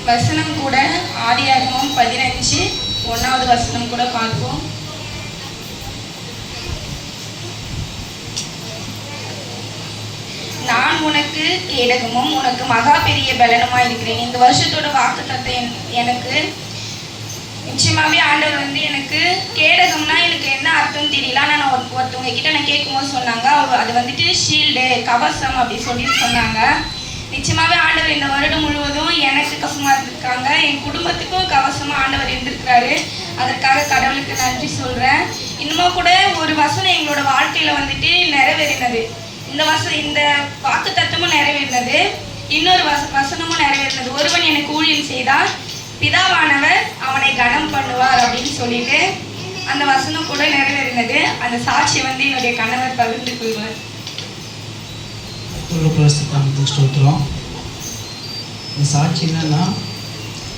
வசனம் கூட ஆதியாகமம் 15:1 வசனம் கூட பார்ப்போம். நான் உனக்கு கேடகமும் உனக்கு மகா பெரிய பலனுமா இருக்கிறேன். இந்த வருஷத்தோட வாக்குத்தத்தை எனக்கு நிச்சயமாகவே ஆண்டவர் எனக்கு கேடகம்னா எனக்கு என்ன அர்த்தம் தெரியல. ஆனால் நான் ஒருத்தவங்க கிட்ட நான் கேட்கும்போது சொன்னாங்க, அது ஷீல்டு, கவசம் அப்படி சொன்னாங்க. நிச்சயமாகவே ஆண்டவர் இந்த வருடம் முழுவதும் எனக்கு கவசமாக இருந்திருக்காங்க, என் குடும்பத்துக்கும் கவசமாக ஆண்டவர் இருந்திருக்கிறாரு. அதற்காக கடவுளுக்கு நன்றி சொல்கிறேன். இன்னமும் கூட ஒரு வசனம் எங்களோட வாழ்க்கையில் நிறைவேறினது. இந்த வாக்கு தத்துவமும் நிறைவேறினது, இன்னொரு வசனமும் நிறைவேறினது. ஒருவன் எனக்கு ஊழியம் செய்தால் பிதாவானவர் அவனை கனம் பண்ணுவார் அப்படின்னு சொல்லிட்டு அந்த வசனம் கூட நிறைவேறினது. அந்த சாட்சி என்னுடைய கணவர் பகிர்ந்து கொள்வார். ஸ்தோத்திரம். இந்த சாட்சி என்னன்னா,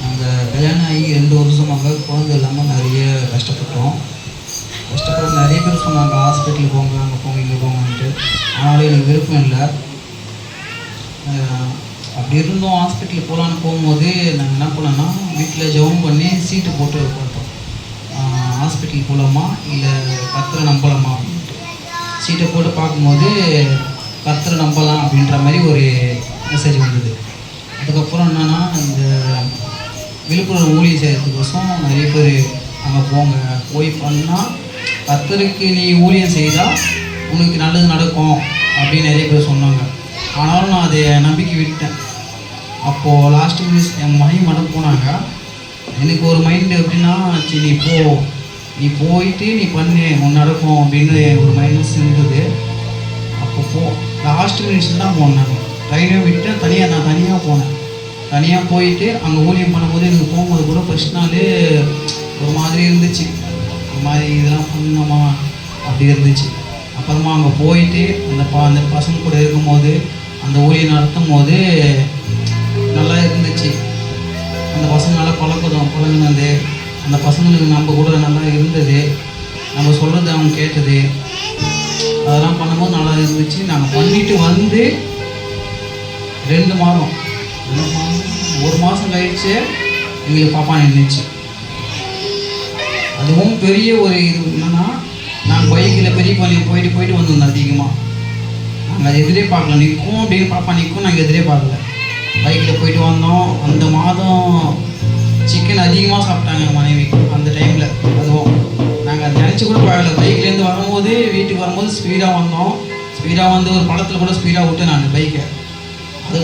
நாங்கள் கல்யாணம் ஆகி 2 வருஷமாக குழந்தை இல்லாமல் நிறைய கஷ்டப்பட்டு நிறைய பேர் சொன்னாங்க, ஹாஸ்பிட்டலுக்கு போங்க, அங்கே போங்க, இங்கே போங்கன்ட்டு. ஆனாலும் எனக்கு விருப்பம் இல்லை. அப்படி இருந்தோம். ஹாஸ்பிட்டலுக்கு போகலான்னு போகும்போது நாங்கள் என்ன பண்ணோன்னா, வீட்டில் ஜெபம் பண்ணி சீட்டு போட்டு பார்த்தோம், ஹாஸ்பிட்டலுக்கு போகலாமா இல்லை கர்த்தரை நம்பலாமா அப்படின்ட்டு. சீட்டை போட்டு பார்க்கும்போது கர்த்தரை நம்பலாம் அப்படின்ற மாதிரி ஒரு மெசேஜ் வந்தது. அதுக்கப்புறம் என்னென்னா, இந்த விழுப்புரம் ஊழியம் செய்கிறதுக்கோசம் நிறைய பேர் அங்கே போய் பண்ணால் கர்த்தருக்கு நீ ஊழியம் செய்தால் உனக்கு நல்லது நடக்கும் அப்படின்னு நிறைய பேர் சொன்னாங்க. ஆனாலும் நான் அதை நம்பிக்கை விட்டேன். அப்போது லாஸ்ட் மினிட்ஸ் என் மனைவி மட்டும் போனாங்க. எனக்கு ஒரு மைண்டு எப்படின்னா, சரி நீ போயிட்டு நீ பண்ணு, உன் நடக்கும் அப்படின்னு ஒரு மைண்ட்ஸ் இருந்தது. அப்போ லாஸ்ட் மினிட்ஸ் தான் போனேன். ட்ரெயினே விட்டு நான் தனியாக போனேன். தனியாக போயிட்டு அங்கே ஊழியம் பண்ணும்போது எனக்கு போகும்போது கூட ஃபர்ஸ்ட் நாள் ஒரு மாதிரி இருந்துச்சு, ஒரு மாதிரி இதெல்லாம் பண்ணணுமா அப்படி இருந்துச்சு. அப்புறமா அங்கே போயிட்டு அந்த பசங்க கூட இருக்கும்போது அந்த ஊழியம் நடத்தும் போது நல்லா இருந்துச்சு. அந்த பசங்க நல்லா பழகுனது, அந்த பசங்களுக்கு நம்ம கூட நல்லா இருந்தது, நம்ம சொல்கிறது அவங்க கேட்டது, அதெல்லாம் பண்ணும்போது நல்லா இருந்துச்சு. நாங்கள் பண்ணிட்டு வந்து 2 மாதம் 1 மாதம் கழிச்சு எங்களுக்கு பாப்பா நின்றுச்சு. அதுவும் பெரிய ஒரு இது என்னன்னா, நாங்கள் பைக்கில் பெரிய பள்ளிக்கு போயிட்டு வந்திருந்தோம். அதிகமாக நாங்கள் அதை எதிரே பார்க்கல, நிற்கும் அப்படின்னு பாப்பா நிற்கும், நாங்கள் எதிரே பார்க்கல. பைக்கில் போயிட்டு வந்தோம். அந்த மாதம் சிக்கன் அதிகமாக சாப்பிட்டாங்க எங்கள் மனைவி அந்த டைமில். அதுவும் நாங்கள் அதை நினச்சி கூட பார்க்கல. பைக்லேருந்து வரும்போது வீட்டுக்கு வரும்போது ஸ்பீடாக வந்தோம். ஸ்பீடாக வந்து ஒரு பழத்தில் கூட ஸ்பீடாக விட்டு நான் பைக்கை அது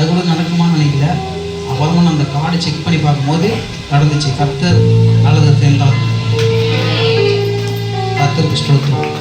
கூட நடக்குமான்னு நினைக்கல. அப்புறமா நான் அந்த கார்டு செக் பண்ணி பார்க்கும்போது நடந்துச்சு. கர்த்தர் நல்லதை சேர்ந்தார். கர்த்தருக்கு ஸ்தோத்திரம்.